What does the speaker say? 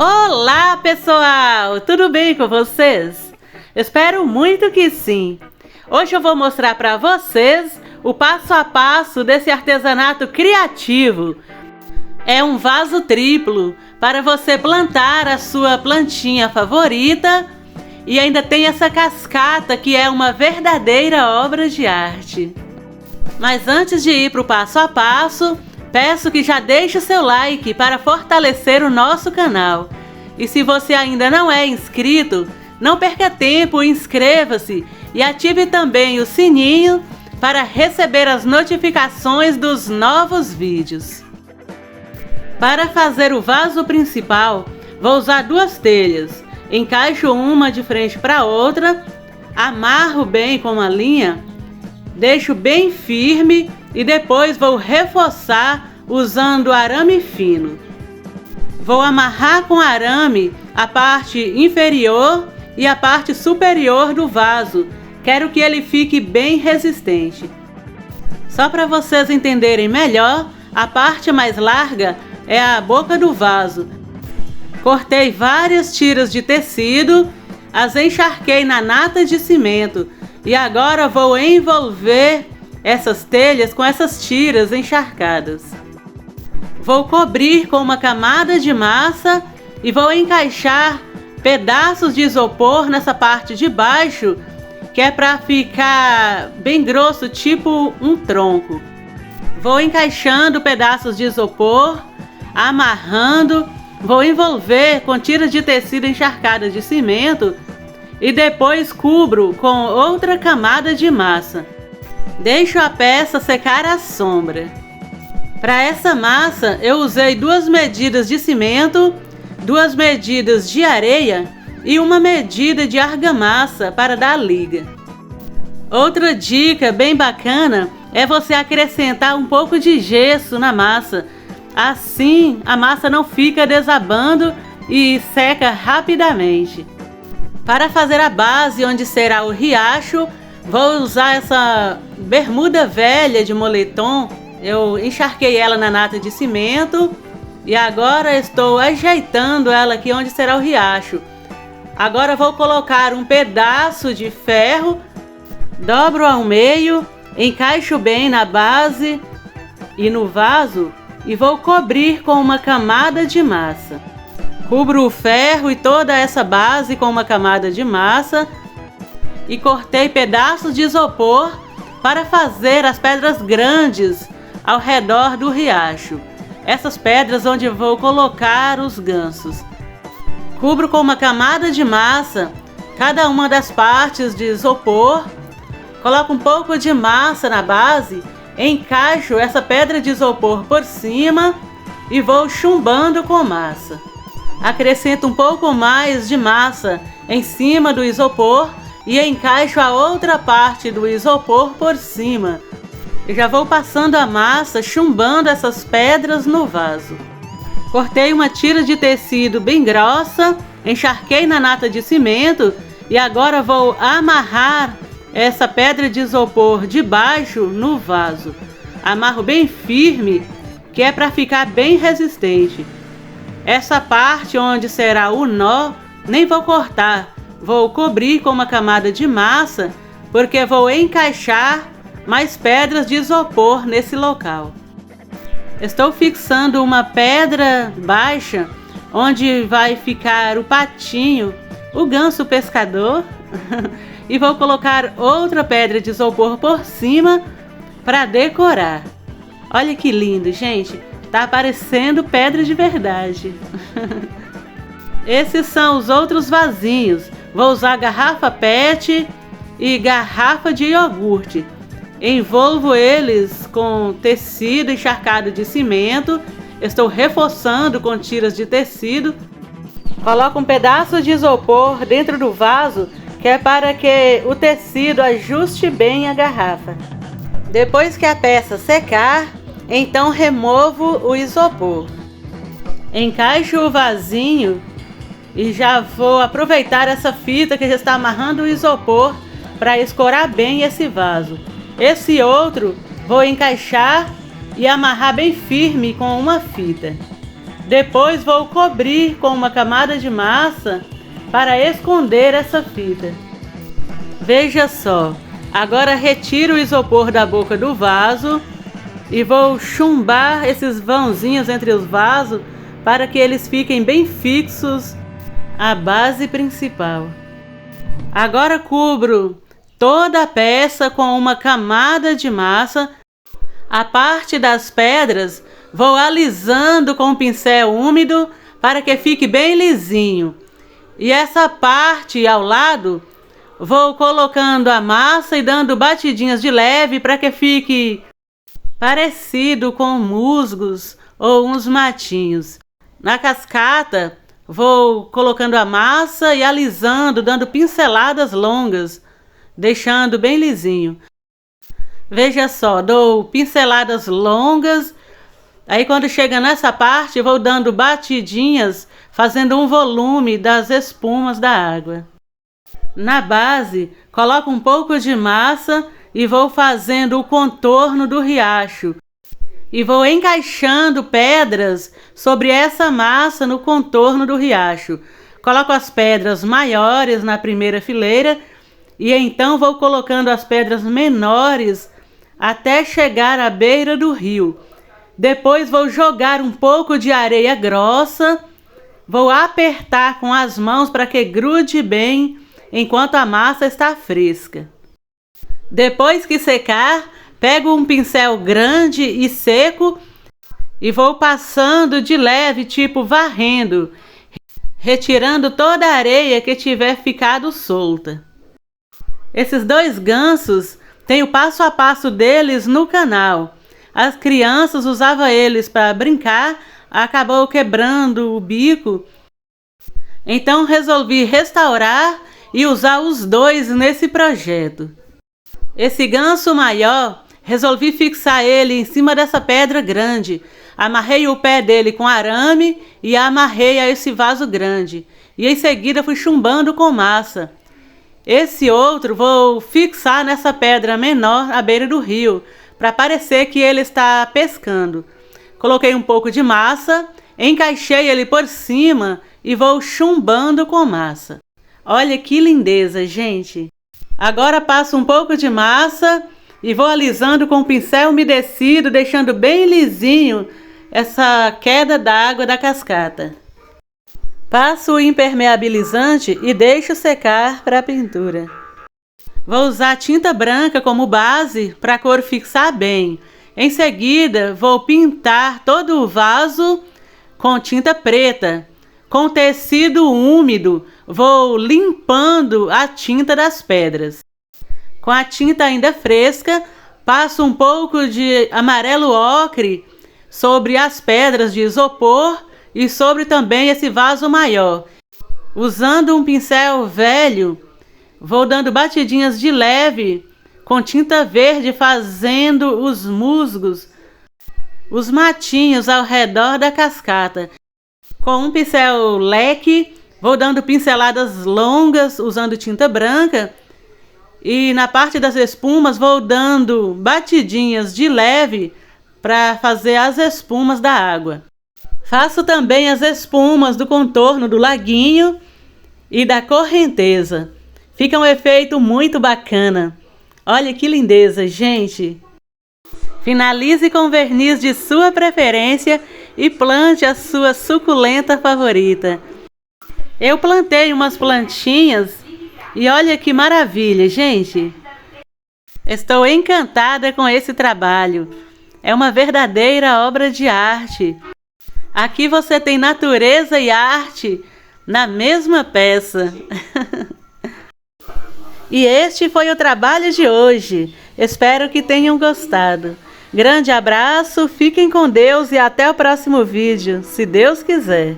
Olá, pessoal! Tudo bem com vocês? Espero muito que sim! Hoje eu vou mostrar para vocês o passo a passo desse artesanato criativo. É um vaso triplo para você plantar a sua plantinha favorita e ainda tem essa cascata que é uma verdadeira obra de arte. Mas antes de ir para o passo a passo, peço que já deixe o seu like para fortalecer o nosso canal. E se você ainda não é inscrito, não perca tempo, inscreva-se e ative também o sininho para receber as notificações dos novos vídeos. Para fazer o vaso principal, vou usar duas telhas. Encaixo uma de frente para a outra, amarro bem com uma linha, deixo bem firme e depois vou reforçar usando arame fino. Vou amarrar com arame a parte inferior e a parte superior do vaso. Quero que ele fique bem resistente. Só para vocês entenderem melhor, a parte mais larga é a boca do vaso. Cortei várias tiras de tecido, as encharquei na nata de cimento e agora vou envolver essas telhas com essas tiras encharcadas. Vou cobrir com uma camada de massa e vou encaixar pedaços de isopor nessa parte de baixo, que é para ficar bem grosso, tipo um tronco. Vou encaixando pedaços de isopor, amarrando, vou envolver com tiras de tecido encharcadas de cimento e depois cubro com outra camada de massa. Deixo a peça secar à sombra. Para essa massa eu usei 2 medidas de cimento, 2 medidas de areia e 1 medida de argamassa para dar liga. Outra dica bem bacana é você acrescentar um pouco de gesso na massa. Assim a massa não fica desabando e seca rapidamente. Para fazer a base onde será o riacho, vou usar essa bermuda velha de moletom. Eu encharquei ela na nata de cimento e agora estou ajeitando ela aqui onde será o riacho. Agora vou colocar um pedaço de ferro, dobro ao meio, encaixo bem na base e no vaso e vou cobrir com uma camada de massa. Cubro o ferro e toda essa base com uma camada de massa e cortei pedaços de isopor para fazer as pedras grandes ao redor do riacho. Essas pedras onde vou colocar os gansos. Cubro com uma camada de massa cada uma das partes de isopor, coloco um pouco de massa na base, encaixo essa pedra de isopor por cima e vou chumbando com massa. Acrescento um pouco mais de massa em cima do isopor e encaixo a outra parte do isopor por cima. Eu já vou passando a massa, chumbando essas pedras no vaso. Cortei uma tira de tecido bem grossa, encharquei na nata de cimento e agora vou amarrar essa pedra de isopor de baixo no vaso. Amarro bem firme, que é para ficar bem resistente. Essa parte onde será o nó, nem vou cortar. Vou cobrir com uma camada de massa, porque vou encaixar mais pedras de isopor nesse local. Estou fixando uma pedra baixa, onde vai ficar o patinho, o ganso pescador, e vou colocar outra pedra de isopor por cima para decorar. Olha que lindo, gente! Tá parecendo pedra de verdade. Esses são os outros vasinhos. Vou usar garrafa PET e garrafa de iogurte. Envolvo eles com tecido encharcado de cimento. Estou reforçando com tiras de tecido. Coloco um pedaço de isopor dentro do vaso, que é para que o tecido ajuste bem a garrafa. Depois que a peça secar, então removo o isopor. Encaixo o vasinho e já vou aproveitar essa fita que já está amarrando o isopor para escorar bem esse vaso. Esse outro vou encaixar e amarrar bem firme com uma fita. Depois vou cobrir com uma camada de massa para esconder essa fita. Veja só, agora retiro o isopor da boca do vaso e vou chumbar esses vãozinhos entre os vasos para que eles fiquem bem fixos à base principal. Agora cubro toda a peça com uma camada de massa. A parte das pedras vou alisando com um pincel úmido para que fique bem lisinho. E essa parte ao lado vou colocando a massa e dando batidinhas de leve para que fique parecido com musgos ou uns matinhos. Na cascata vou colocando a massa e alisando, dando pinceladas longas, deixando bem lisinho. Veja só, dou pinceladas longas, aí quando chega nessa parte vou dando batidinhas, fazendo um volume das espumas da água. Na base, coloco um pouco de massa e vou fazendo o contorno do riacho. E vou encaixando pedras sobre essa massa no contorno do riacho. Coloco as pedras maiores na primeira fileira e então vou colocando as pedras menores até chegar à beira do rio. Depois vou jogar um pouco de areia grossa, vou apertar com as mãos para que grude bem enquanto a massa está fresca. Depois que secar, pego um pincel grande e seco e vou passando de leve, tipo varrendo, retirando toda a areia que tiver ficado solta. Esses dois gansos têm o passo a passo deles no canal. As crianças usavam eles para brincar, acabou quebrando o bico. Então resolvi restaurar e usar os dois nesse projeto. Esse ganso maior, resolvi fixar ele em cima dessa pedra grande. Amarrei o pé dele com arame e amarrei a esse vaso grande. E em seguida fui chumbando com massa. Esse outro vou fixar nessa pedra menor à beira do rio, para parecer que ele está pescando. Coloquei um pouco de massa, encaixei ele por cima e vou chumbando com massa. Olha que lindeza, gente! Agora passo um pouco de massa e vou alisando com o pincel umedecido, deixando bem lisinho essa queda d'água da cascata. Passo o impermeabilizante e deixo secar para a pintura. Vou usar tinta branca como base para a cor fixar bem. Em seguida, vou pintar todo o vaso com tinta preta. Com tecido úmido, vou limpando a tinta das pedras. Com a tinta ainda fresca, passo um pouco de amarelo ocre sobre as pedras de isopor e sobre também esse vaso maior. Usando um pincel velho, vou dando batidinhas de leve com tinta verde, fazendo os musgos, os matinhos ao redor da cascata. Com um pincel leque, vou dando pinceladas longas usando tinta branca e na parte das espumas vou dando batidinhas de leve para fazer as espumas da água. Faço também as espumas do contorno do laguinho e da correnteza. Fica um efeito muito bacana. Olha que lindeza, gente! Finalize com verniz de sua preferência e plante a sua suculenta favorita. Eu plantei umas plantinhas e olha que maravilha, gente! Estou encantada com esse trabalho. É uma verdadeira obra de arte. Aqui você tem natureza e arte na mesma peça. E este foi o trabalho de hoje. Espero que tenham gostado. Grande abraço, fiquem com Deus e até o próximo vídeo, se Deus quiser.